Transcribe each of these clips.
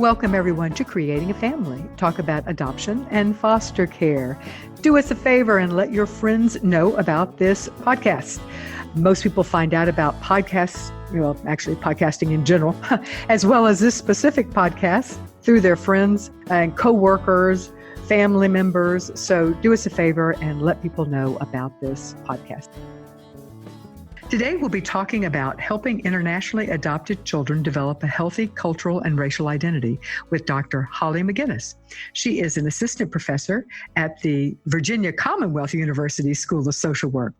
Welcome, everyone, to Creating a Family. Talk about adoption and foster care. Do us a favor and let your friends know about this podcast. Most people find out about podcasts, actually podcasting in general, as well as this specific podcast through their friends and coworkers, family members. So do us a favor and let people know about this podcast. Today, we'll be talking about helping internationally adopted children develop a healthy cultural and racial identity with Dr. Hollee McGinnis. She is an assistant professor at the Virginia Commonwealth University School of Social Work.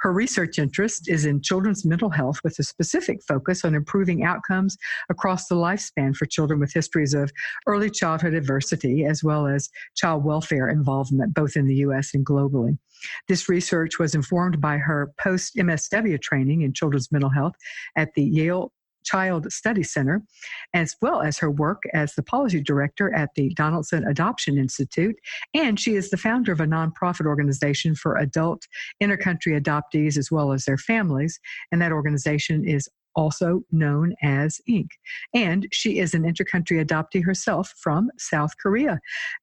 Her research interest is in children's mental health with a specific focus on improving outcomes across the lifespan for children with histories of early childhood adversity, as well as child welfare involvement, both in the U.S. and globally. This research was informed by her post-MSW training in children's mental health at the Yale Child Study Center, as well as her work as the policy director at the Donaldson Adoption Institute. And she is the founder of a nonprofit organization for adult intercountry adoptees as well as their families. And that organization is also known as Inc. And she is an intercountry adoptee herself from South Korea.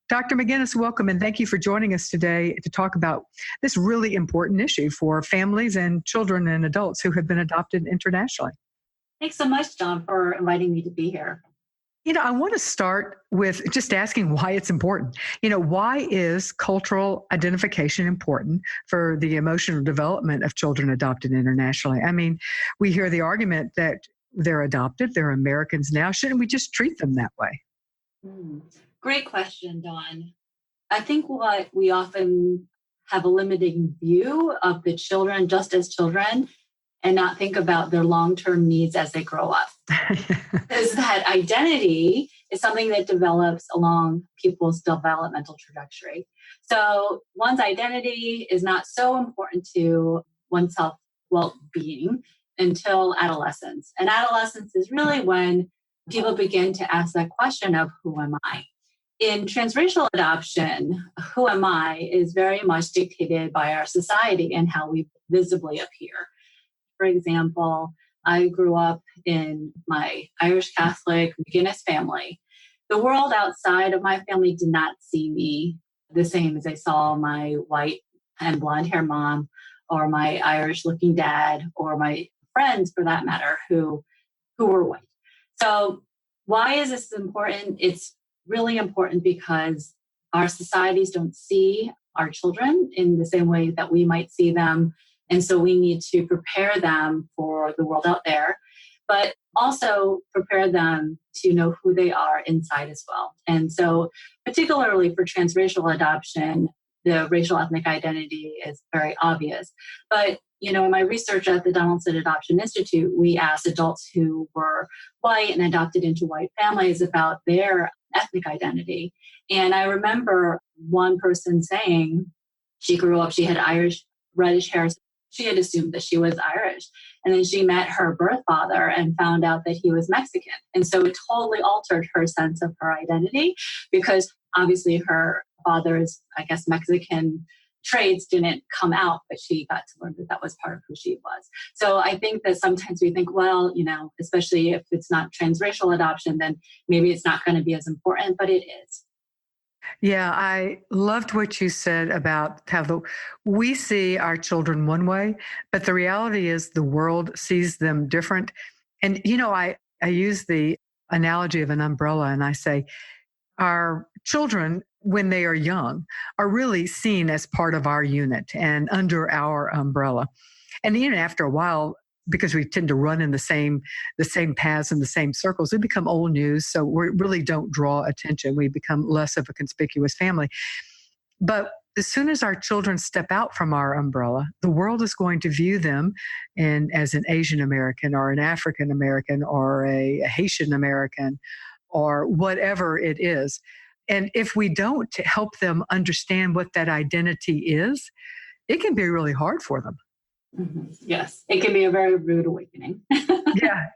Dr. McGinnis, welcome, and thank you for joining us today to talk about this really important issue for families and children and adults who have been adopted internationally. Thanks so much, John, for inviting me to be here. I want to start with just asking why it's important. Why is cultural identification important for the emotional development of children adopted internationally? I mean, we hear the argument that they're adopted, they're Americans now. Shouldn't we just treat them that way? Great question, Dawn. I think what we often have a limiting view of the children just as children and not think about their long-term needs as they grow up. Because that identity is something that develops along people's developmental trajectory. So one's identity is not so important to oneself well-being until adolescence. And adolescence is really when people begin to ask that question of who am I? In transracial adoption, who am I is very much dictated by our society and how we visibly appear. For example, I grew up in my Irish Catholic McGinnis family. The world outside of my family did not see me the same as I saw my white and blonde hair mom or my Irish looking dad or my friends, for that matter, who were white. So why is this important? It's really important because our societies don't see our children in the same way that we might see them. And so we need to prepare them for the world out there, but also prepare them to know who they are inside as well. And so particularly for transracial adoption, the racial ethnic identity is very obvious. But, in my research at the Donaldson Adoption Institute, we asked adults who were white and adopted into white families about their ethnic identity. And I remember one person saying she grew up, she had Irish reddish hair. She had assumed that she was Irish. And then she met her birth father and found out that he was Mexican. And so it totally altered her sense of her identity because obviously her father's, Mexican traits didn't come out, but she got to learn that that was part of who she was. So I think that sometimes we think, well, especially if it's not transracial adoption, then maybe it's not going to be as important, but it is. Yeah, I loved what you said about how we see our children one way, but the reality is the world sees them different. And, I use the analogy of an umbrella and I say our children, when they are young, are really seen as part of our unit and under our umbrella. And even after a while, because we tend to run in the same paths and the same circles, we become old news. So we really don't draw attention. We become less of a conspicuous family. But as soon as our children step out from our umbrella, the world is going to view them as an Asian American or an African American or a Haitian American or whatever it is. And if we don't help them understand what that identity is, it can be really hard for them. Mm-hmm. Yes, it can be a very rude awakening.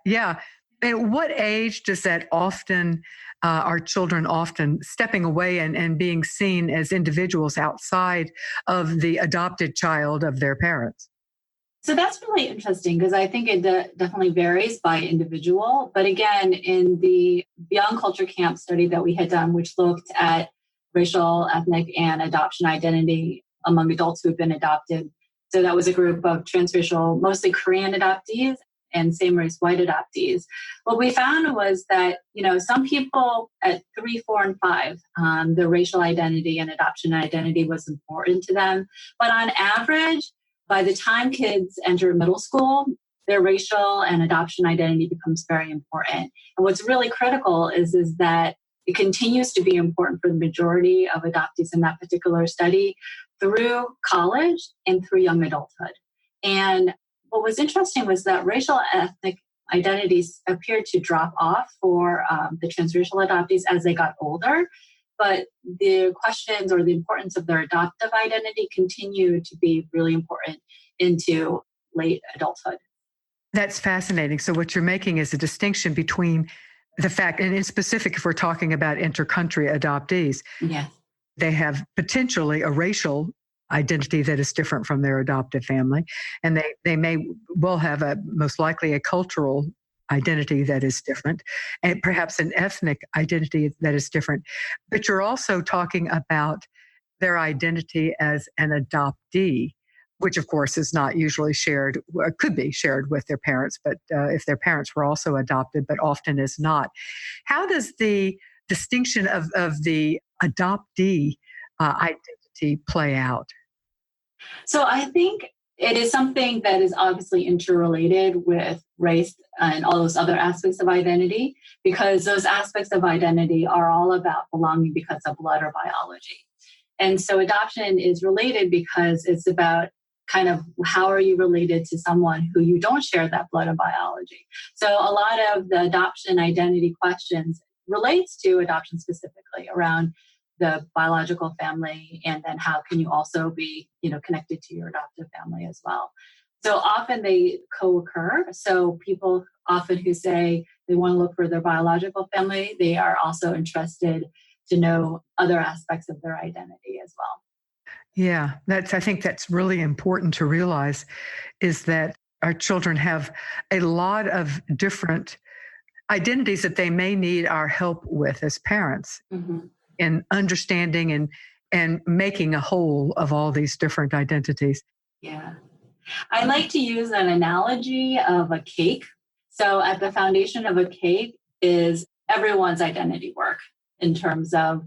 Yeah. At what age does that often, our children often stepping away and being seen as individuals outside of the adopted child of their parents? So that's really interesting because I think it definitely varies by individual. But again, in the Beyond Culture Camp study that we had done, which looked at racial, ethnic, and adoption identity among adults who have been adopted. So that was a group of transracial, mostly Korean adoptees and same-race white adoptees. What we found was that, some people at 3, 4, and 5, their racial identity and adoption identity was important to them. But on average, by the time kids enter middle school, their racial and adoption identity becomes very important. And what's really critical is that it continues to be important for the majority of adoptees in that particular study through college and through young adulthood. And what was interesting was that racial ethnic identities appeared to drop off for the transracial adoptees as they got older. But the questions or the importance of their adoptive identity continue to be really important into late adulthood. That's fascinating. So what you're making is a distinction between the fact, and in specific, if we're talking about intercountry adoptees, yes, they have potentially a racial identity that is different from their adoptive family. And they will have most likely a cultural identity that is different, and perhaps an ethnic identity that is different. But you're also talking about their identity as an adoptee, which of course is not usually shared, could be shared with their parents, but if their parents were also adopted, but often is not. How does the distinction of the adoptee identity play out? So I think it is something that is obviously interrelated with race and all those other aspects of identity, because those aspects of identity are all about belonging because of blood or biology. And so adoption is related because it's about kind of how are you related to someone who you don't share that blood or biology. So a lot of the adoption identity questions relates to adoption specifically around the biological family, and then how can you also be, connected to your adoptive family as well. So often they co-occur. So people often who say they want to look for their biological family, they are also interested to know other aspects of their identity as well. Yeah, I think that's really important to realize, is that our children have a lot of different identities that they may need our help with as parents. Mm-hmm. In understanding and making a whole of all these different identities. Yeah. I like to use an analogy of a cake. So at the foundation of a cake is everyone's identity work in terms of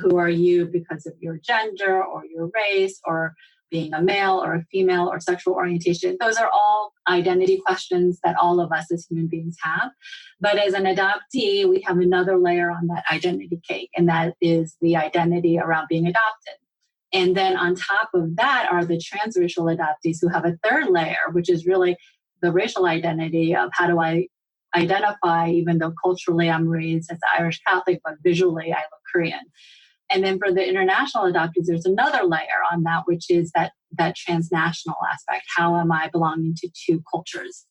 who are you because of your gender or your race or being a male or a female or sexual orientation. Those are all identity questions that all of us as human beings have. But as an adoptee, we have another layer on that identity cake, and that is the identity around being adopted. And then on top of that are the transracial adoptees who have a third layer, which is really the racial identity of how do I identify, even though culturally I'm raised as Irish Catholic, but visually I look Korean. And then for the international adoptees, there's another layer on that, which is that transnational aspect. How am I belonging to two cultures?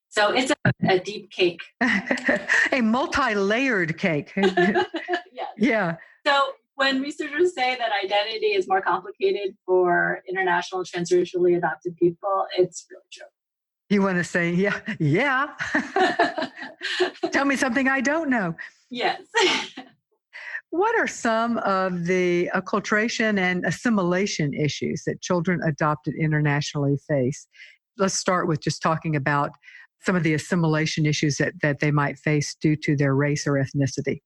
So it's a deep cake. A multi-layered cake. Yes. Yeah. So when researchers say that identity is more complicated for international transracially adopted people, it's really true. You want to say, yeah. Tell me something I don't know. Yes. What are some of the acculturation and assimilation issues that children adopted internationally face? Let's start with just talking about some of the assimilation issues that they might face due to their race or ethnicity.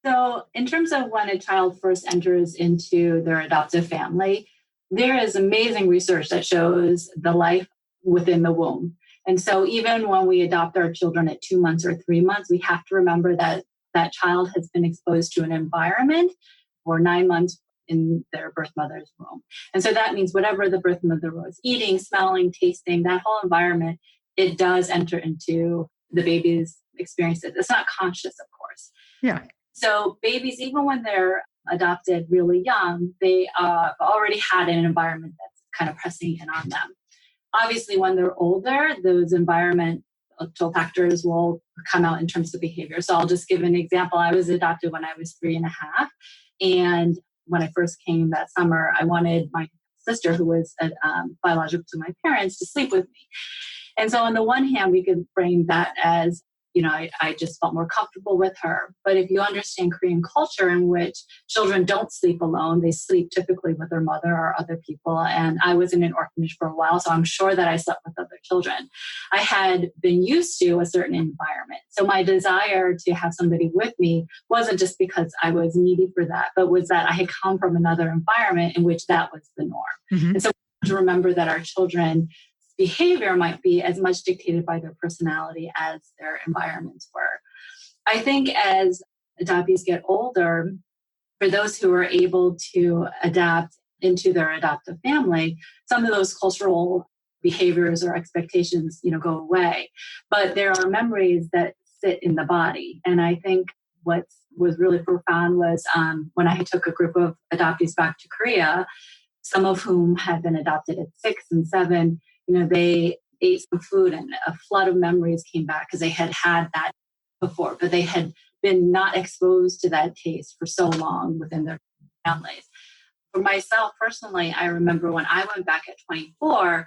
So in terms of when a child first enters into their adoptive family, there is amazing research that shows the life within the womb. And so even when we adopt our children at 2 months or 3 months, we have to remember that that child has been exposed to an environment for 9 months in their birth mother's womb. And so that means whatever the birth mother was eating, smelling, tasting, that whole environment, it does enter into the baby's experiences. It's not conscious, of course. Yeah. So babies, even when they're adopted really young, they already had an environment that's kind of pressing in on them. Obviously, when they're older, those environmental factors will come out in terms of behavior. So I'll just give an example. I was adopted when I was 3.5. And when I first came that summer, I wanted my sister who was biological to my parents to sleep with me. And so on the one hand, we could frame that as, I just felt more comfortable with her. But if you understand Korean culture in which children don't sleep alone, they sleep typically with their mother or other people. And I was in an orphanage for a while, so I'm sure that I slept with other children. I had been used to a certain environment. So my desire to have somebody with me wasn't just because I was needy for that, but was that I had come from another environment in which that was the norm. Mm-hmm. And so to remember that our children behavior might be as much dictated by their personality as their environments were. I think as adoptees get older, for those who are able to adapt into their adoptive family, some of those cultural behaviors or expectations, go away. But there are memories that sit in the body. And I think what was really profound was when I took a group of adoptees back to Korea, some of whom had been adopted at 6 and 7, they ate some food and a flood of memories came back because they had that before, but they had been not exposed to that taste for so long within their families. For myself personally, I remember when I went back at 24,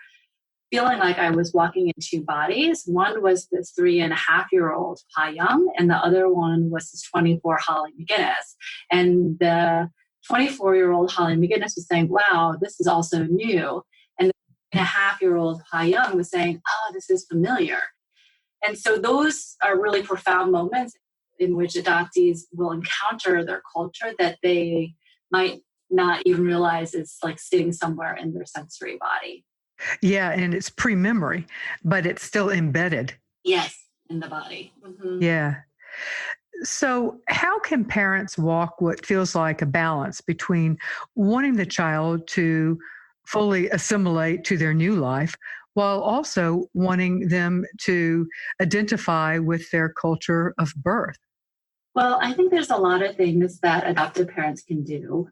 feeling like I was walking in two bodies. One was this 3.5-year-old Ha Young, and the other one was this 24 Hollee McGinnis. And the 24-year-old Hollee McGinnis was saying, wow, this is also new. And the 3.5-year-old Ha Young was saying, oh, this is familiar. And so those are really profound moments in which adoptees will encounter their culture that they might not even realize is like sitting somewhere in their sensory body. Yeah, and it's pre-memory, but it's still embedded. Yes, in the body. Mm-hmm. Yeah. So how can parents walk what feels like a balance between wanting the child to fully assimilate to their new life while also wanting them to identify with their culture of birth? Well, I think there's a lot of things that adoptive parents can do.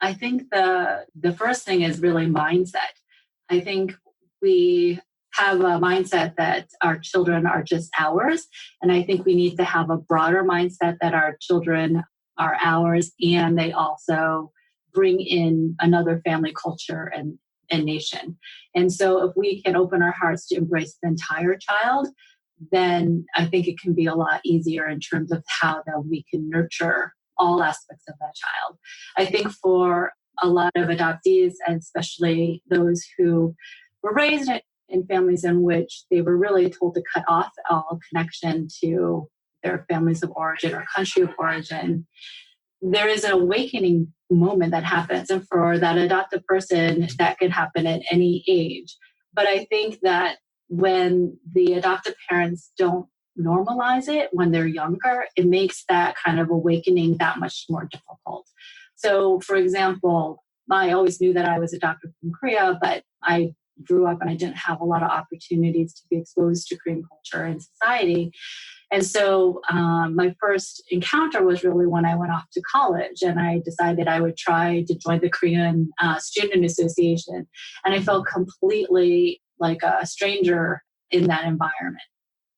I think the first thing is really mindset. I think we have a mindset that our children are just ours. And I think we need to have a broader mindset that our children are ours and they also bring in another family culture and nation. And so if we can open our hearts to embrace the entire child, then I think it can be a lot easier in terms of how that we can nurture all aspects of that child. I think for a lot of adoptees, and especially those who were raised in families in which they were really told to cut off all connection to their families of origin or country of origin, there is an awakening moment that happens. And for that adoptive person, that can happen at any age. But I think that when the adoptive parents don't normalize it when they're younger, it makes that kind of awakening that much more difficult. So, for example, I always knew that I was adopted from Korea, but I grew up and I didn't have a lot of opportunities to be exposed to Korean culture and society. And so my first encounter was really when I went off to college and I decided I would try to join the Korean Student Association. And I felt completely like a stranger in that environment.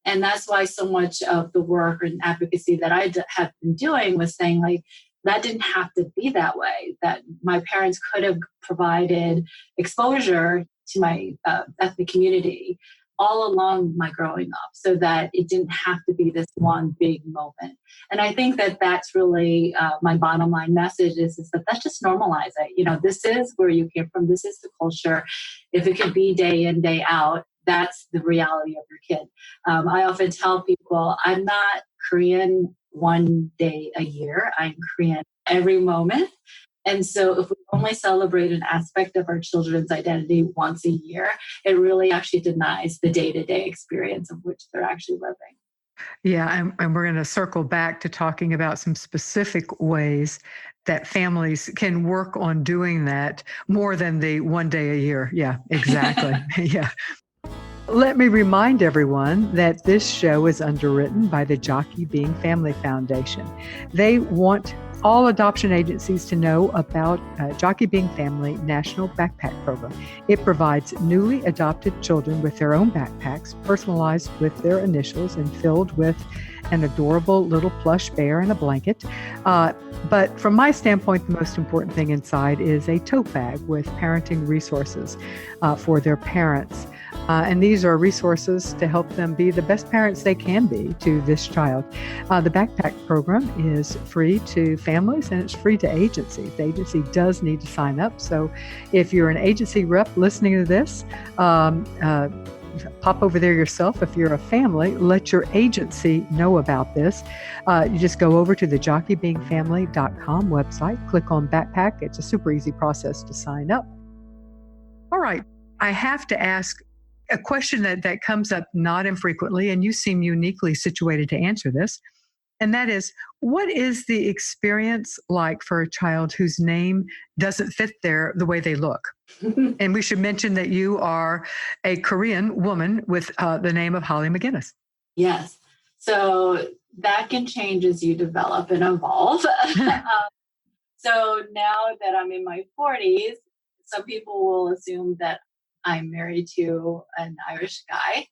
And that's why so much of the work and advocacy that I have been doing was saying, like, that didn't have to be that way, that my parents could have provided exposure to my ethnic community all along my growing up so that it didn't have to be this one big moment. And I think that that's really my bottom line message is that let's just normalize it. This is where you came from. This is the culture. If it could be day in, day out, that's the reality of your kid. I often tell people I'm not Korean one day a year. I'm Korean every moment. And so if we only celebrate an aspect of our children's identity once a year, it really actually denies the day-to-day experience of which they're actually living. Yeah, and we're going to circle back to talking about some specific ways that families can work on doing that more than the one day a year. Yeah, exactly. Yeah. Let me remind everyone that this show is underwritten by the Jockey Being Family Foundation. They want all adoption agencies to know about Jockey Being Family National Backpack Program. It provides newly adopted children with their own backpacks, personalized with their initials and filled with an adorable little plush bear and a blanket. But from my standpoint, the most important thing inside is a tote bag with parenting resources for their parents. And these are resources to help them be the best parents they can be to this child. The backpack program is free to families and it's free to agencies. The agency does need to sign up. So if you're an agency rep listening to this, pop over there yourself. If you're a family, let your agency know about this. You just go over to the jockeybeingfamily.com website, click on backpack. It's a super easy process to sign up. All right. I have to ask a question that comes up not infrequently, and you seem uniquely situated to answer this. And that is, what is the experience like for a child whose name doesn't fit the way they look? And we should mention that you are a Korean woman with the name of Hollee McGinnis. Yes. So that can change as you develop and evolve. So now that I'm in my 40s, some people will assume that I'm married to an Irish guy,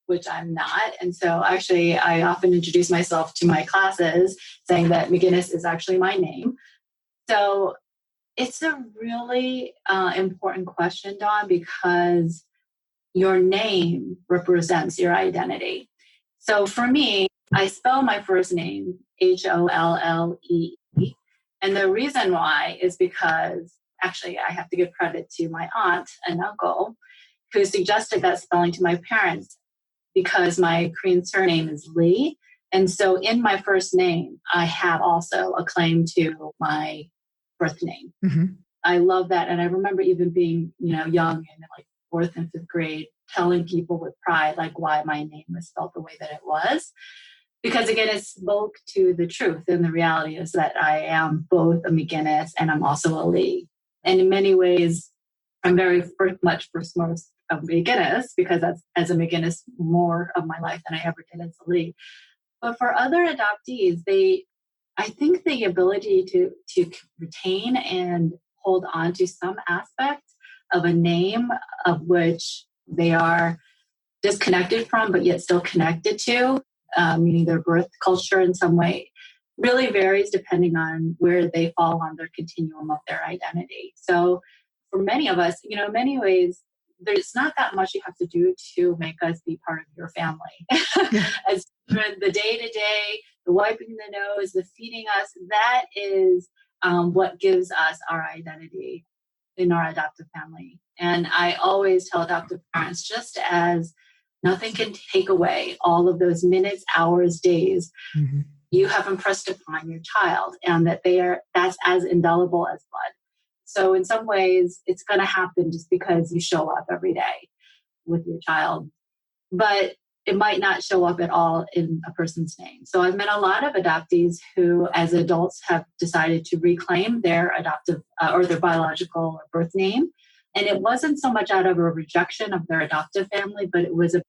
which I'm not. And so actually, I often introduce myself to my classes saying that McGinnis is actually my name. So it's a really important question, Dawn, because your name represents your identity. So for me, I spell my first name Hollee. And the reason why is because actually I have to give credit to my aunt and uncle who suggested that spelling to my parents because my Korean surname is Lee. And so in my first name, I have also a claim to my birth name. Mm-hmm. I love that. And I remember even being, young in like 4th and 5th grade, telling people with pride, like why my name was spelled the way that it was. Because again, it spoke to the truth. And the reality is that I am both a McGinnis and I'm also a Lee. And in many ways, I'm very much first most of McGinnis because that's as a McGinnis more of my life than I ever did as a Lee. But for other adoptees, I think the ability to retain and hold on to some aspect of a name of which they are disconnected from, but yet still connected to, meaning their birth culture in some way, really varies depending on where they fall on their continuum of their identity. So for many of us, in many ways, there's not that much you have to do to make us be part of your family. As the day-to-day, the wiping the nose, the feeding us, that is what gives us our identity in our adoptive family. And I always tell adoptive parents, just as nothing can take away all of those minutes, hours, days you have impressed upon your child, and that's as indelible as blood. So in some ways, it's going to happen just because you show up every day with your child. But it might not show up at all in a person's name. So I've met a lot of adoptees who, as adults, have decided to reclaim their adoptive or their biological or birth name. And it wasn't so much out of a rejection of their adoptive family, but it was a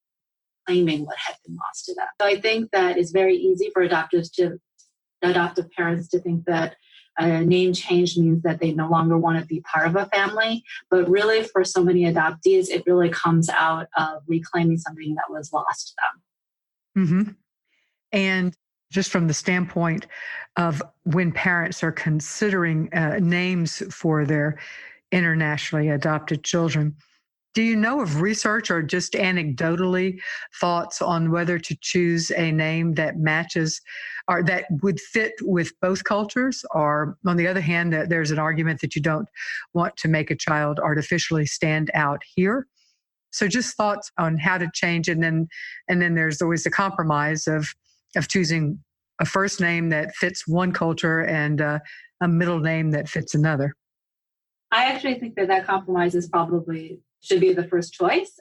claiming what had been lost to them. So I think that it's very easy for adoptive parents to think that a name change means that they no longer want to be part of a family. But really, for so many adoptees, it really comes out of reclaiming something that was lost to them. Mm-hmm. And just from the standpoint of when parents are considering names for their internationally adopted children, do you know of research or just anecdotally thoughts on whether to choose a name that matches or that would fit with both cultures? Or on the other hand, there's an argument that you don't want to make a child artificially stand out here. So just thoughts on how to change. And then there's always the compromise of choosing a first name that fits one culture and a middle name that fits another. I actually think that compromise is probably should be the first choice.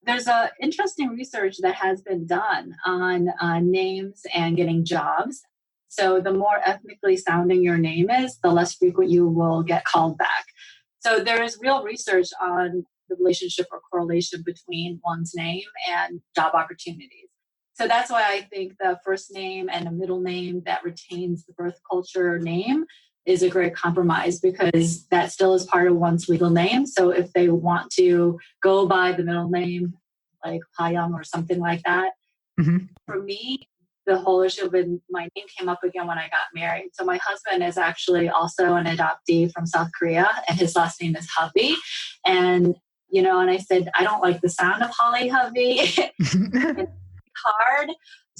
There's a interesting research that has been done on names and getting jobs. So the more ethnically sounding your name is, the less frequent you will get called back. So there is real research on the relationship or correlation between one's name and job opportunities. So that's why I think the first name and a middle name that retains the birth culture name is a great compromise because that still is part of one's legal name. So if they want to go by the middle name, like Pyong or something like that, for me, the whole issue of my name came up again when I got married. So my husband is actually also an adoptee from South Korea, and his last name is Hubby. And, and I said, I don't like the sound of Hollee Hubby. It's hard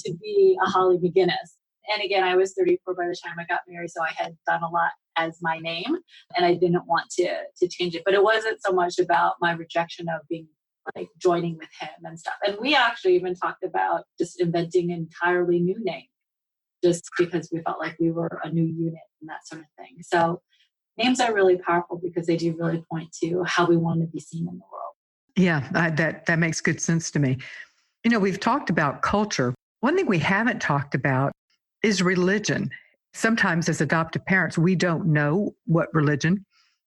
to be a Hollee McGinnis. And again, I was 34 by the time I got married, so I had done a lot as my name, and I didn't want to change it. But it wasn't so much about my rejection of being like joining with him and stuff. And we actually even talked about just inventing an entirely new name, just because we felt like we were a new unit and that sort of thing. So names are really powerful because they do really point to how we want to be seen in the world. Yeah, that makes good sense to me. We've talked about culture. One thing we haven't talked about is religion. Sometimes as adoptive parents, we don't know what religion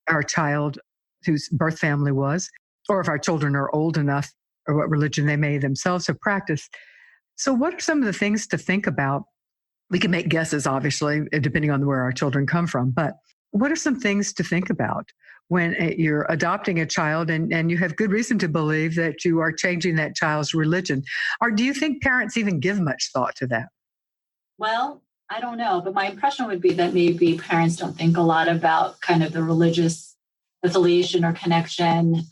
our child whose birth family was, or if our children are old enough, or what religion they may themselves have practiced. So what are some of the things to think about? We can make guesses, obviously, depending on where our children come from, but what are some things to think about when you're adopting a child and you have good reason to believe that you are changing that child's religion? Or do you think parents even give much thought to that? Well, I don't know, but my impression would be that maybe parents don't think a lot about kind of the religious affiliation or connection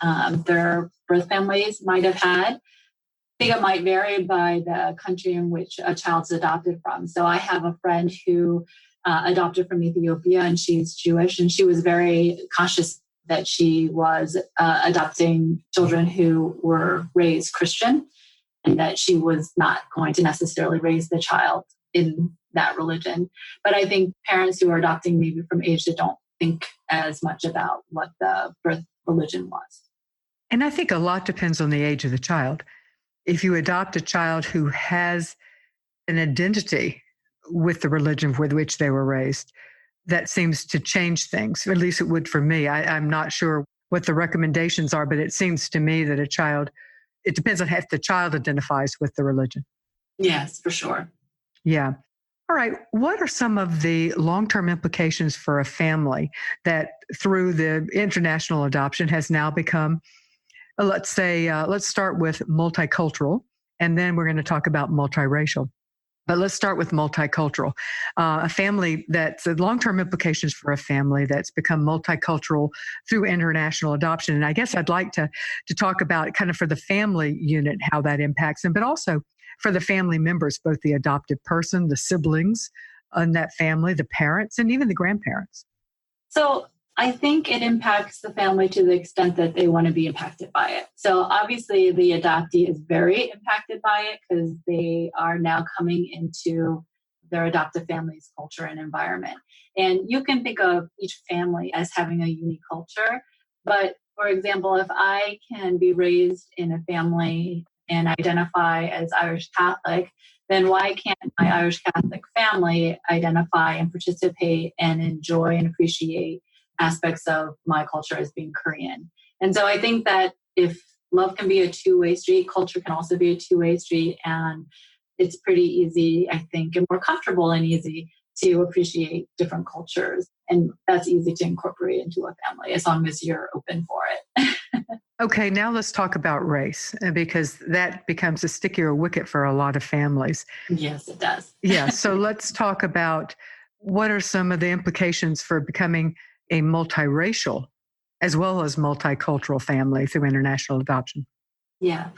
their birth families might have had. I think it might vary by the country in which a child's adopted from. So I have a friend who adopted from Ethiopia, and she's Jewish, and she was very conscious that she was adopting children who were raised Christian, and that she was not going to necessarily raise the child in that religion. But I think parents who are adopting maybe from age that don't think as much about what the birth religion was. And I think a lot depends on the age of the child. If you adopt a child who has an identity with the religion with which they were raised, that seems to change things. At least it would for me. I'm not sure what the recommendations are, but it seems to me that it depends on if the child identifies with the religion. Yes, for sure. Yeah. All right. What are some of the long-term implications for a family that through the international adoption has now become, let's start with multicultural, and then we're going to talk about multiracial. But let's start with multicultural. A family that's long-term implications for a family that's become multicultural through international adoption. And I guess I'd like to talk about kind of for the family unit, how that impacts them, but also for the family members, both the adopted person, the siblings in that family, the parents, and even the grandparents. So I think it impacts the family to the extent that they want to be impacted by it. So obviously the adoptee is very impacted by it because they are now coming into their adoptive family's culture and environment. And you can think of each family as having a unique culture. But for example, if I can be raised in a family and identify as Irish Catholic, then why can't my Irish Catholic family identify and participate and enjoy and appreciate aspects of my culture as being Korean? And so I think that if love can be a two-way street, culture can also be a two-way street. And it's pretty easy, I think, and more comfortable and easy to appreciate different cultures. And that's easy to incorporate into a family as long as you're open for it. Okay, now let's talk about race, because that becomes a stickier wicket for a lot of families. Yes, it does. Yeah, so let's talk about what are some of the implications for becoming a multiracial as well as multicultural family through international adoption. Yeah.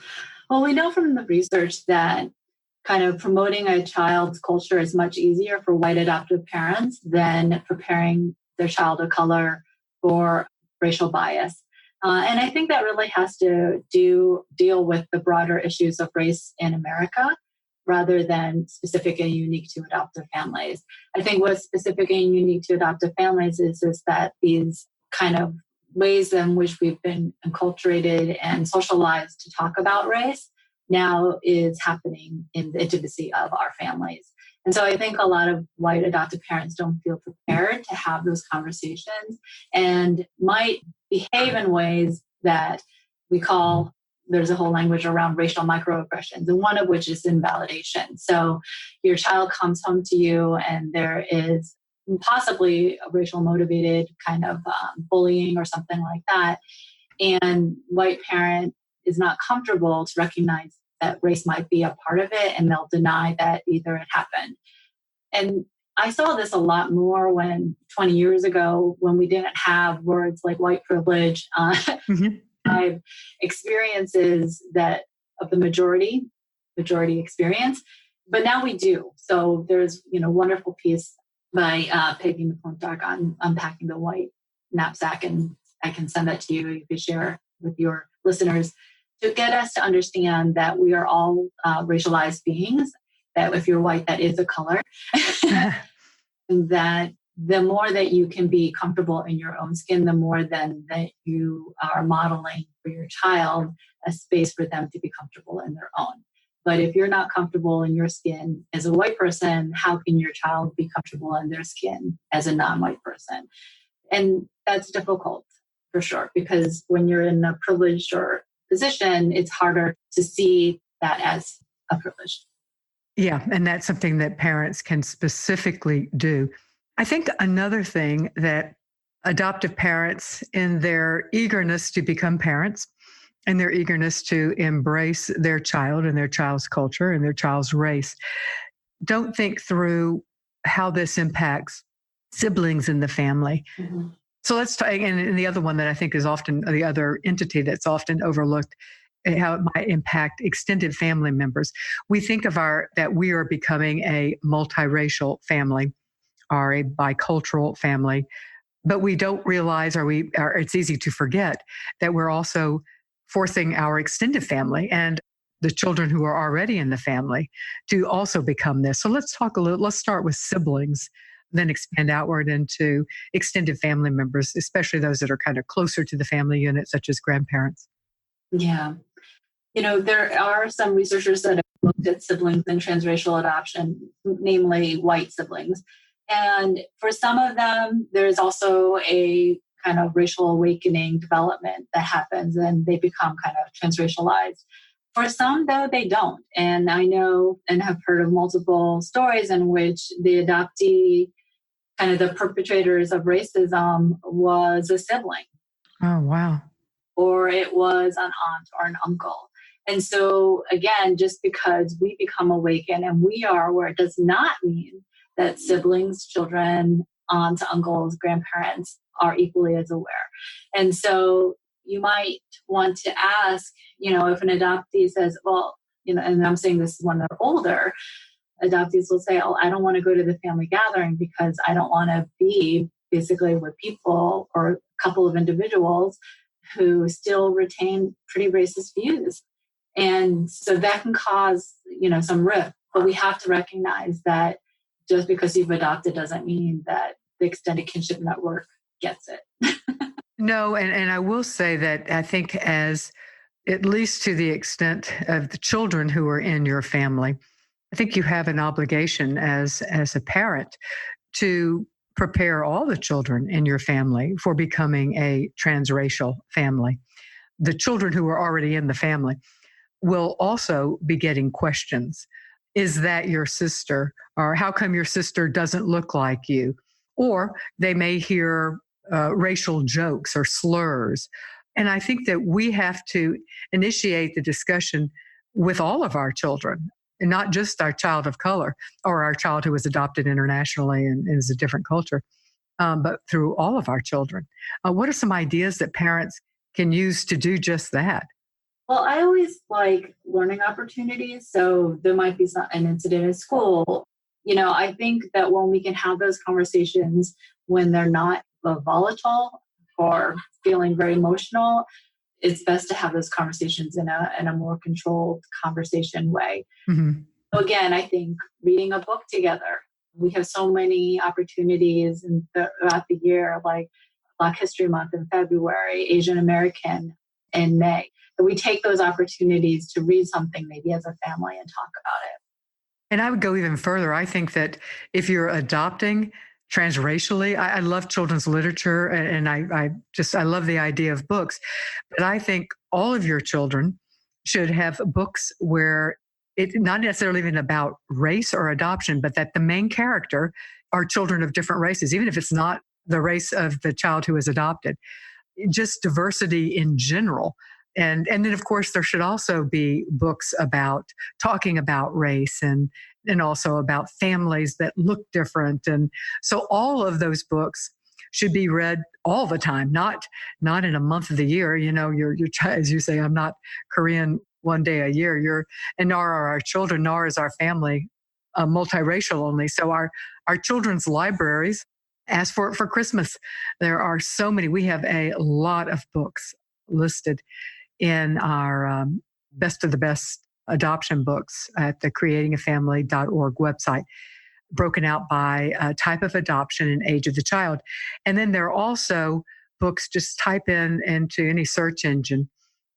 Well, we know from the research that kind of promoting a child's culture is much easier for white adoptive parents than preparing their child of color for racial bias. And I think that really has to deal with the broader issues of race in America rather than specific and unique to adoptive families. I think what's specific and unique to adoptive families is that these kind of ways in which we've been enculturated and socialized to talk about race now is happening in the intimacy of our families. And so I think a lot of white adoptive parents don't feel prepared to have those conversations and might behave in ways that we call, there's a whole language around racial microaggressions, and one of which is invalidation. So your child comes home to you and there is possibly a racial motivated kind of bullying or something like that. And white parent is not comfortable to recognize that race might be a part of it, and they'll deny that either it happened. And I saw this a lot more when 20 years ago, when we didn't have words like white privilege. Mhm. I've experiences that of the majority experience, but now we do. So there's wonderful piece by Peggy McClintock on unpacking the white knapsack, and I can send that to you. You could share with your listeners to get us to understand that we are all racialized beings. That if you're white, that is a color. And that the more that you can be comfortable in your own skin, the more then that you are modeling for your child a space for them to be comfortable in their own. But if you're not comfortable in your skin as a white person, how can your child be comfortable in their skin as a non-white person? And that's difficult for sure, because when you're in a privileged or position, it's harder to see that as a privilege. Yeah, and that's something that parents can specifically do. I think another thing that adoptive parents, in their eagerness to become parents and their eagerness to embrace their child and their child's culture and their child's race, don't think through how this impacts siblings in the family. Mm-hmm. So let's talk, and the other one that I think is often the other entity that's often overlooked, how it might impact extended family members. We think of that we are becoming a multiracial family or a bicultural family, but we don't realize, or it's easy to forget that we're also forcing our extended family and the children who are already in the family to also become this. So let's start with siblings, then expand outward into extended family members, especially those that are kind of closer to the family unit, such as grandparents. Yeah. There are some researchers that have looked at siblings and transracial adoption, namely white siblings. And for some of them, there's also a kind of racial awakening development that happens and they become kind of transracialized. For some, though, they don't. And I know and have heard of multiple stories in which the adoptee, kind of the perpetrators of racism, was a sibling. Oh, wow. Or it was an aunt or an uncle. And so, again, just because we become awakened and we are aware, it does not mean that siblings, children, aunts, uncles, grandparents are equally as aware. And so you might want to ask, if an adoptee says, well, and I'm saying this is when they're older, adoptees will say, oh, I don't want to go to the family gathering because I don't want to be basically with people or a couple of individuals who still retain pretty racist views. And so that can cause, some rift. But we have to recognize that just because you've adopted doesn't mean that the extended kinship network gets it. No, and I will say that I think as at least to the extent of the children who are in your family, I think you have an obligation as a parent to prepare all the children in your family for becoming a transracial family. The children who are already in the family will also be getting questions. Is that your sister? Or how come your sister doesn't look like you? Or they may hear racial jokes or slurs. And I think that we have to initiate the discussion with all of our children, and not just our child of color or our child who was adopted internationally and is a different culture, but through all of our children. What are some ideas that parents can use to do just that? Well, I always like learning opportunities. So there might be an incident at school. I think that when we can have those conversations when they're not volatile or feeling very emotional, it's best to have those conversations in a more controlled conversation way. Mm-hmm. So again, I think reading a book together. We have so many opportunities throughout the year, like Black History Month in February, Asian American in May. But we take those opportunities to read something maybe as a family and talk about it. And I would go even further. I think that if you're adopting transracially, I love children's literature and I love the idea of books. But I think all of your children should have books where it's not necessarily even about race or adoption, but that the main character are children of different races, even if it's not the race of the child who is adopted. Just diversity in general And then, of course, there should also be books about talking about race and also about families that look different. And so all of those books should be read all the time, not in a month of the year. Your child, as you say, I'm not Korean one day a year. And nor are our children, nor is our family multiracial only. So our children's libraries ask for it for Christmas. There are so many. We have a lot of books listed in our best of the best adoption books at the creatingafamily.org website, broken out by type of adoption and age of the child. And then there are also books, just type into any search engine,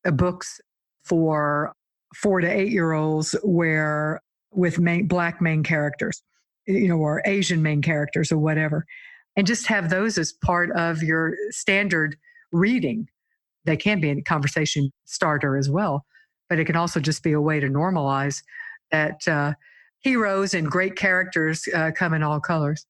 books for 4 to 8 year olds with Black main characters, or Asian main characters or whatever. And just have those as part of your standard reading. They can be a conversation starter as well, but it can also just be a way to normalize that heroes and great characters come in all colors.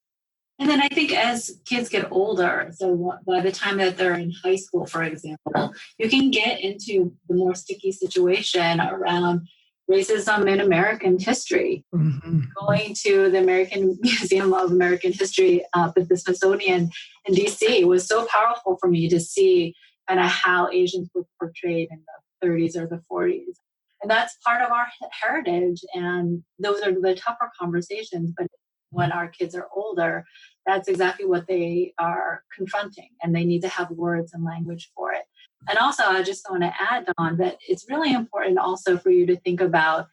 And then I think as kids get older, so by the time that they're in high school, for example, you can get into the more sticky situation around racism in American history. Mm-hmm. Going to the American Museum of American History at the Smithsonian in DC was so powerful for me to see kind of how Asians were portrayed in the 30s or the 40s. And that's part of our heritage. And those are the tougher conversations. But when our kids are older, that's exactly what they are confronting. And they need to have words and language for it. And also, I just want to add on that it's really important also for you to think about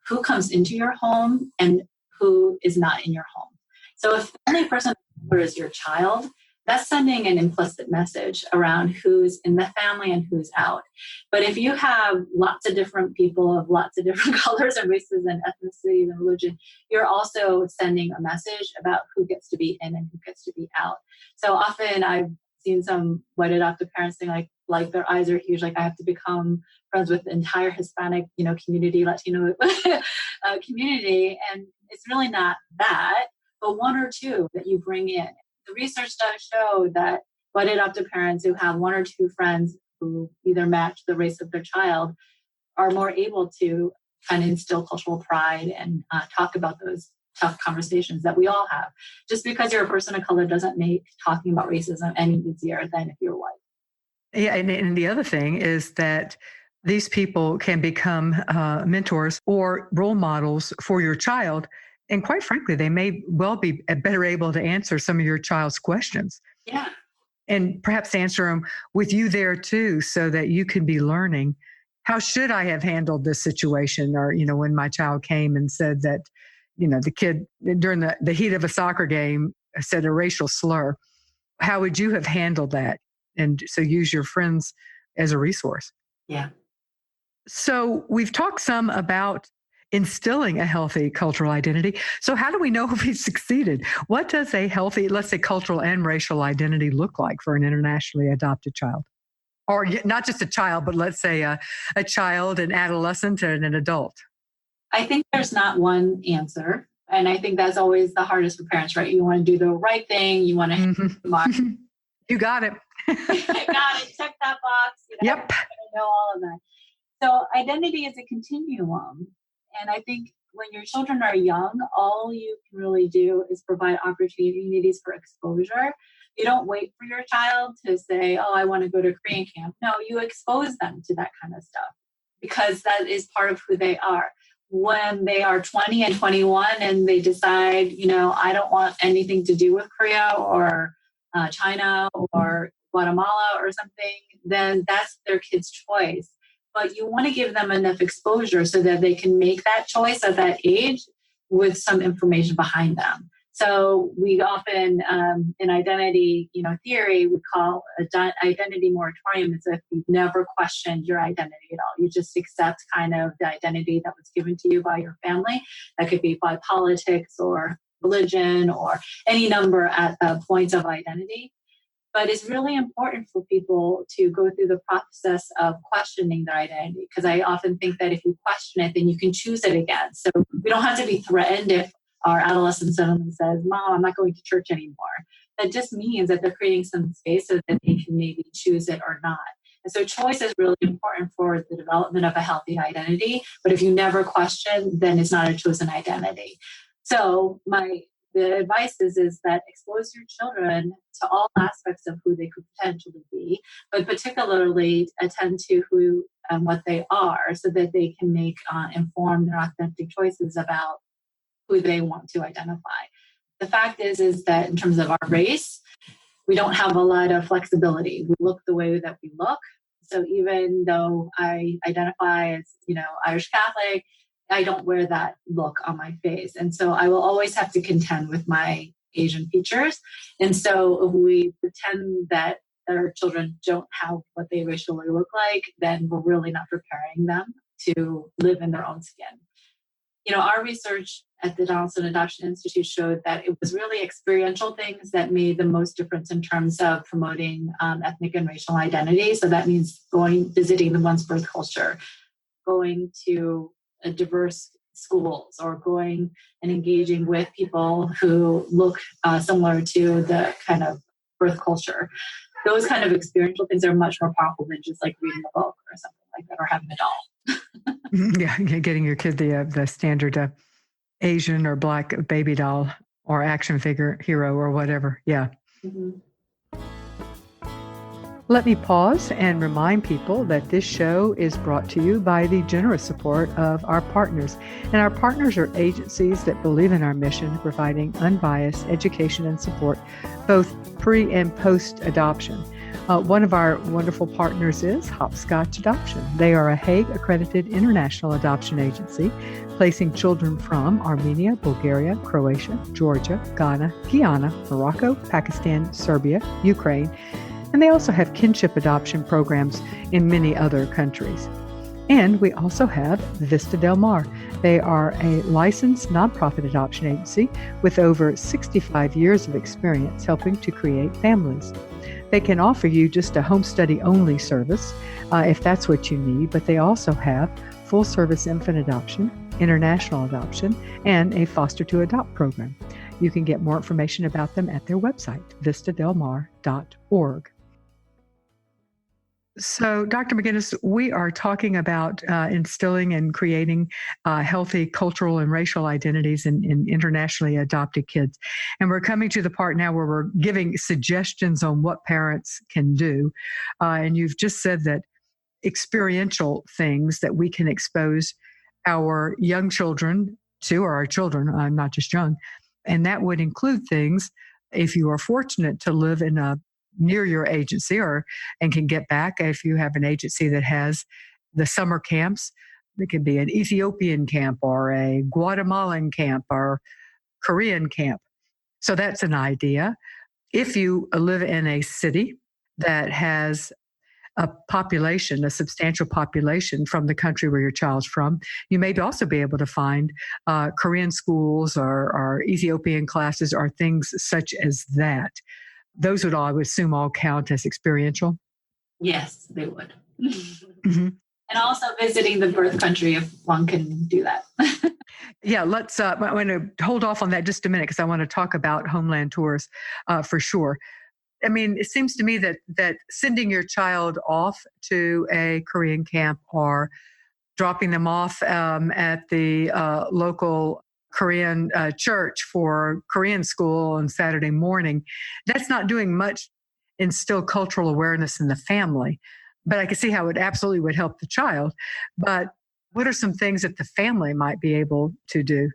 who comes into your home and who is not in your home. So if the only person is your child, that's sending an implicit message around who's in the family and who's out. But if you have lots of different people of lots of different colors and races and ethnicities and religion, you're also sending a message about who gets to be in and who gets to be out. So often I've seen some white adoptive parents saying like their eyes are huge, like I have to become friends with the entire Hispanic, community, Latino community. And it's really not that, but one or two that you bring in. The research does show that white adoptive parents who have one or two friends who either match the race of their child are more able to kind of instill cultural pride and talk about those tough conversations that we all have. Just because you're a person of color doesn't make talking about racism any easier than if you're white. Yeah, and the other thing is that these people can become mentors or role models for your child. And quite frankly, they may well be better able to answer some of your child's questions. Yeah. And perhaps answer them with you there too, so that you can be learning, how should I have handled this situation? Or, when my child came and said that, the kid during the heat of a soccer game said a racial slur, how would you have handled that? And so use your friends as a resource. Yeah. So we've talked some about instilling a healthy cultural identity. So how do we know if we've succeeded? What does a healthy, let's say, cultural and racial identity look like for an internationally adopted child? Or not just a child, but let's say a child, an adolescent, and an adult. I think there's not one answer. And I think that's always the hardest for parents, right? You want to do the right thing. You want to mm-hmm. You got it. I got it. Check that box. Yep. I know all of that. So identity is a continuum. And I think when your children are young, all you can really do is provide opportunities for exposure. You don't wait for your child to say, oh, I want to go to Korean camp. No, you expose them to that kind of stuff because that is part of who they are. When they are 20 and 21 and they decide, I don't want anything to do with Korea or China or Guatemala or something, then that's their kid's choice. But you want to give them enough exposure so that they can make that choice at that age with some information behind them. So we often, in identity, theory, we call identity moratorium as if you've never questioned your identity at all. You just accept kind of the identity that was given to you by your family. That could be by politics or religion or any number at points of identity. But it's really important for people to go through the process of questioning their identity, because I often think that if you question it, then you can choose it again. So we don't have to be threatened if our adolescent suddenly says, Mom, I'm not going to church anymore. That just means that they're creating some space so that they can maybe choose it or not. And so choice is really important for the development of a healthy identity. But if you never question, then it's not a chosen identity. So the advice is that expose your children to all aspects of who they could potentially be, but particularly attend to who and what they are so that they can make informed and authentic choices about who they want to identify. The fact is that in terms of our race, we don't have a lot of flexibility. We look the way that we look. So even though I identify as, Irish Catholic, I don't wear that look on my face. And so I will always have to contend with my Asian features. And so if we pretend that our children don't have what they racially look like, then we're really not preparing them to live in their own skin. Our research at the Donaldson Adoption Institute showed that it was really experiential things that made the most difference in terms of promoting ethnic and racial identity. So that means visiting the one's birth culture, going to diverse schools, or going and engaging with people who look similar to the kind of birth culture. Those kind of experiential things are much more powerful than just like reading a book or something like that, or having a doll. Yeah, getting your kid the standard Asian or Black baby doll or action figure hero or whatever. Yeah. Mm-hmm. Let me pause and remind people that this show is brought to you by the generous support of our partners. And our partners are agencies that believe in our mission of providing unbiased education and support, both pre and post adoption. One of our wonderful partners is Hopscotch Adoption. They are a Hague-accredited international adoption agency, placing children from Armenia, Bulgaria, Croatia, Georgia, Ghana, Guyana, Morocco, Pakistan, Serbia, Ukraine, and they also have kinship adoption programs in many other countries. And we also have Vista Del Mar. They are a licensed nonprofit adoption agency with over 65 years of experience helping to create families. They can offer you just a home study only service if that's what you need, but they also have full service infant adoption, international adoption, and a foster to adopt program. You can get more information about them at their website, vistadelmar.org. So, Dr. McGinnis, we are talking about instilling and creating healthy cultural and racial identities in internationally adopted kids. And we're coming to the part now where we're giving suggestions on what parents can do. And you've just said that experiential things that we can expose our young children to, or our children, not just young. And that would include things, if you are fortunate to live in near your agency and can get back, if you have an agency that has the summer camps. It could be an Ethiopian camp or a Guatemalan camp or Korean camp. So that's an idea. If you live in a city that has a substantial population from the country where your child's from, you may also be able to find Korean schools or Ethiopian classes or things such as that. Those would I would assume all count as experiential? Yes, they would. Mm-hmm. And also visiting the birth country if one can do that. Yeah, let's, I'm going to hold off on that just a minute because I want to talk about homeland tours for sure. I mean, it seems to me that sending your child off to a Korean camp or dropping them off at the local Korean church for Korean school on Saturday morning, that's not doing much instill cultural awareness in the family. But I can see how it absolutely would help the child. But what are some things that the family might be able to do?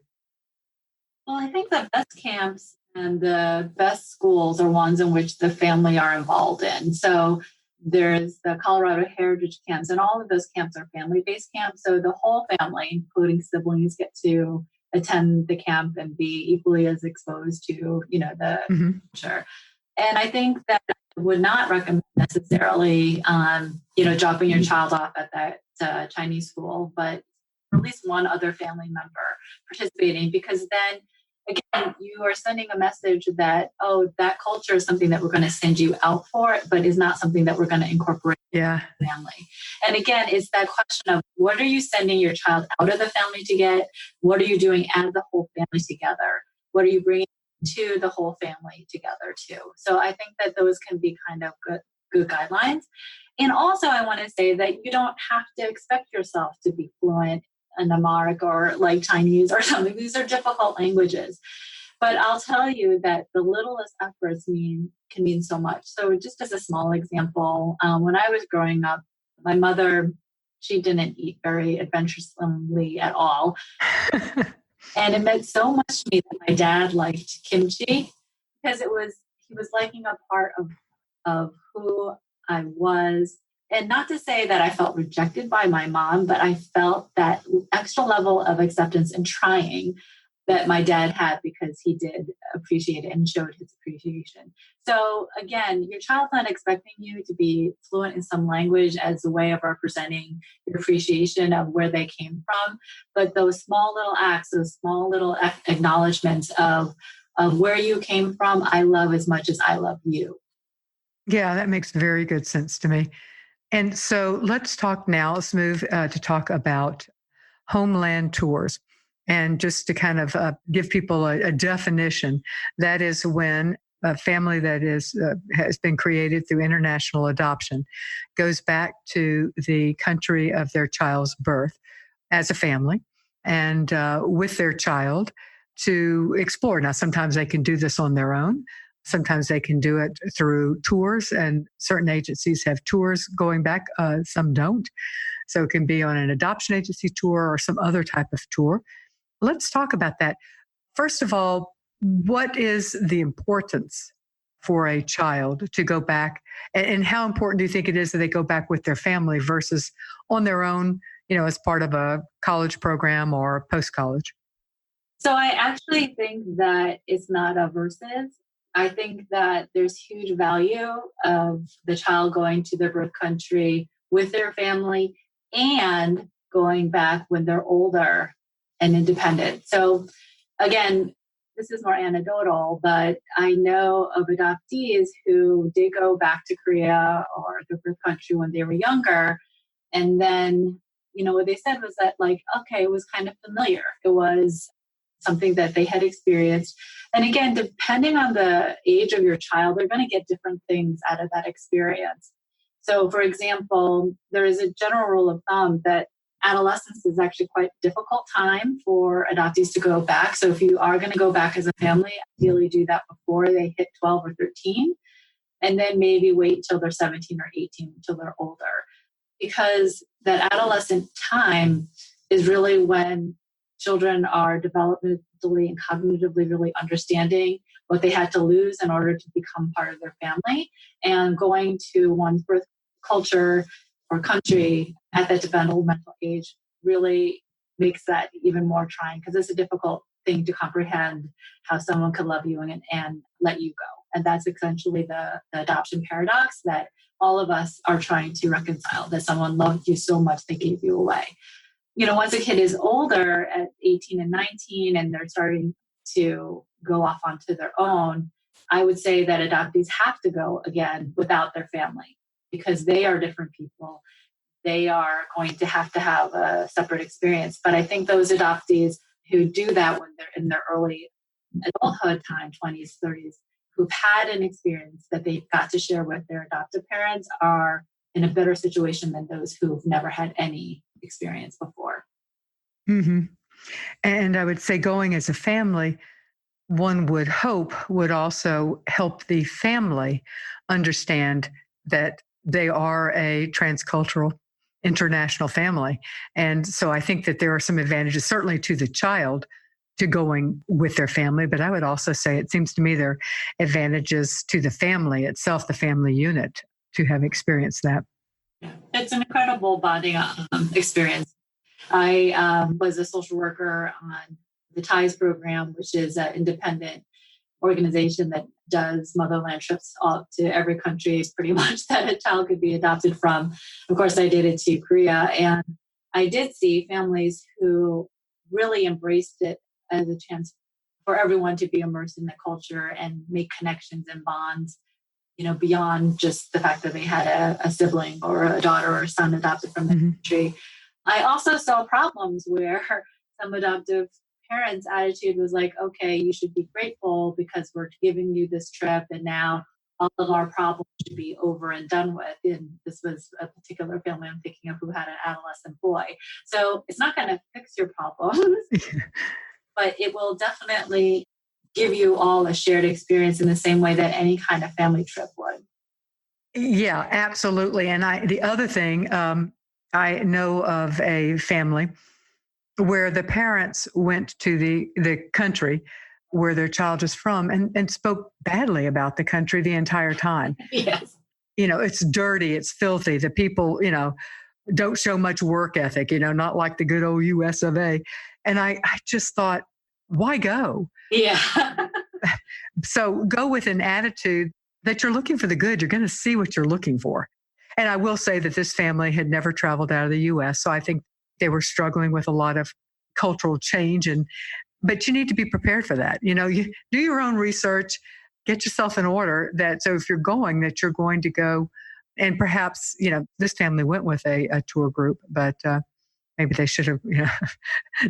Well, I think the best camps and the best schools are ones in which the family are involved in. So there's the Colorado Heritage Camps, and all of those camps are family-based camps. So the whole family, including siblings, get to attend the camp and be equally as exposed to, the culture. And I think that I would not recommend necessarily, dropping your child off at that Chinese school, but at least one other family member participating, because then, again, you are sending a message that, that culture is something that we're going to send you out for, but is not something that we're going to incorporate in the family. And again, it's that question of what are you sending your child out of the family to get? What are you doing as the whole family together? What are you bringing to the whole family together too? So I think that those can be kind of good guidelines. And also, I want to say that you don't have to expect yourself to be fluent in Amharic or like Chinese or something. These are difficult languages. But I'll tell you that the littlest efforts can mean so much. So just as a small example, when I was growing up, my mother, she didn't eat very adventurously at all. And it meant so much to me that my dad liked kimchi because he was liking a part of who I was. And not to say that I felt rejected by my mom, but I felt that extra level of acceptance and trying that my dad had because he did appreciate it and showed his appreciation. So again, your child's not expecting you to be fluent in some language as a way of representing your appreciation of where they came from. But those small little acts, those small little acknowledgments of where you came from, I love as much as I love you. Yeah, that makes very good sense to me. And so let's talk now. Let's move to talk about homeland tours. And just to kind of give people a definition, that is when a family that has been created through international adoption goes back to the country of their child's birth as a family and with their child to explore. Now, sometimes they can do this on their own. Sometimes they can do it through tours, and certain agencies have tours going back. Some don't. So it can be on an adoption agency tour or some other type of tour. Let's talk about that. First of all, what is the importance for a child to go back? And how important do you think it is that they go back with their family versus on their own, as part of a college program or post-college? So I actually think that it's not a versus. I think that there's huge value of the child going to their birth country with their family and going back when they're older and independent. So again, this is more anecdotal, but I know of adoptees who did go back to Korea or their birth country when they were younger. And then, what they said was that okay, it was kind of familiar. It was something that they had experienced. And again, depending on the age of your child, they're going to get different things out of that experience. So for example, there is a general rule of thumb that adolescence is actually quite a difficult time for adoptees to go back. So if you are going to go back as a family, ideally do that before they hit 12 or 13, and then maybe wait till they're 17 or 18 until they're older. Because that adolescent time is really when children are developmentally and cognitively really understanding what they had to lose in order to become part of their family. And going to one's birth culture or country at that developmental age really makes that even more trying because it's a difficult thing to comprehend how someone could love you and let you go. And that's essentially the adoption paradox that all of us are trying to reconcile, that someone loved you so much they gave you away. Once a kid is older at 18 and 19 and they're starting to go off onto their own, I would say that adoptees have to go again without their family because they are different people. They are going to have a separate experience. But I think those adoptees who do that when they're in their early adulthood time, 20s, 30s, who've had an experience that they got to share with their adoptive parents are in a better situation than those who've never had any experience before. Mm-hmm. And I would say going as a family, one would hope would also help the family understand that they are a transcultural international family. And so I think that there are some advantages, certainly to the child, to going with their family. But I would also say it seems to me there are advantages to the family itself, the family unit, to have experienced that. It's an incredible bonding experience. I was a social worker on the TIES program, which is an independent organization that does motherland trips all to every country pretty much that a child could be adopted from. Of course, I did it to Korea. And I did see families who really embraced it as a chance for everyone to be immersed in the culture and make connections and bonds, beyond just the fact that they had a sibling or a daughter or a son adopted from the country. I also saw problems where some adoptive parents' attitude was like, okay, you should be grateful because we're giving you this trip and now all of our problems should be over and done with. And this was a particular family I'm thinking of who had an adolescent boy. So it's not going to fix your problems, but it will definitely give you all a shared experience in the same way that any kind of family trip would. Yeah, absolutely. And the other thing, I know of a family where the parents went to the country where their child is from and spoke badly about the country the entire time. Yes. It's dirty, it's filthy. The people, don't show much work ethic, not like the good old US of A. And I just thought, why go? Yeah. So go with an attitude that you're looking for the good. You're going to see what you're looking for. And I will say that this family had never traveled out of the US. So I think they were struggling with a lot of cultural change. But you need to be prepared for that. You do your own research, get yourself in order so if you're going, that you're going to go. And perhaps, this family went with a tour group, but maybe they should have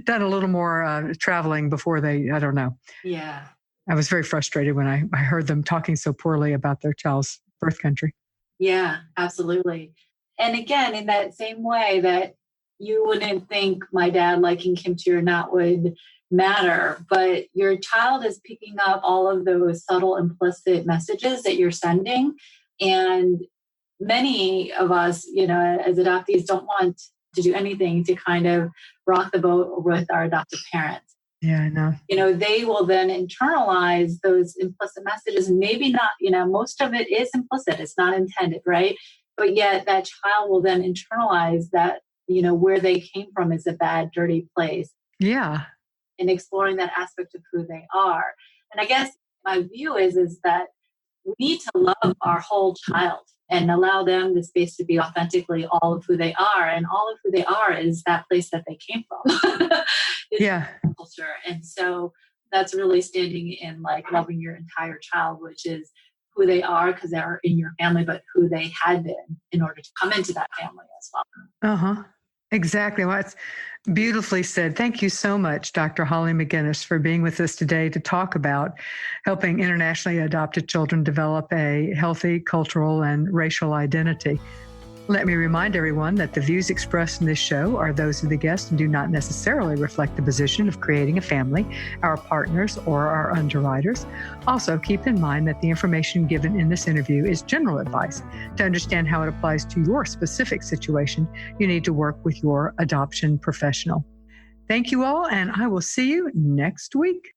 done a little more traveling before I don't know. Yeah. I was very frustrated when I heard them talking so poorly about their child's birth country. Yeah, absolutely. And again, in that same way that you wouldn't think my dad liking kimchi or not would matter, but your child is picking up all of those subtle implicit messages that you're sending. And many of us, as adoptees, don't want to do anything to kind of rock the boat with our adoptive parents. Yeah, I know. They will then internalize those implicit messages, and maybe not, most of it is implicit. It's not intended, right? But yet that child will then internalize that, where they came from is a bad, dirty place. Yeah. And exploring that aspect of who they are. And I guess my view is that we need to love our whole child and allow them the space to be authentically all of who they are. And all of who they are is that place that they came from. Yeah. Culture. And so that's really standing in loving your entire child, which is who they are because they're in your family, but who they had been in order to come into that family as well. Uh-huh. Exactly. Well, it's beautifully said. Thank you so much, Dr. Hollee McGinnis, for being with us today to talk about helping internationally adopted children develop a healthy cultural and racial identity. Let me remind everyone that the views expressed in this show are those of the guest and do not necessarily reflect the position of creating a family, our partners, or our underwriters. Also, keep in mind that the information given in this interview is general advice. To understand how it applies to your specific situation, you need to work with your adoption professional. Thank you all, and I will see you next week.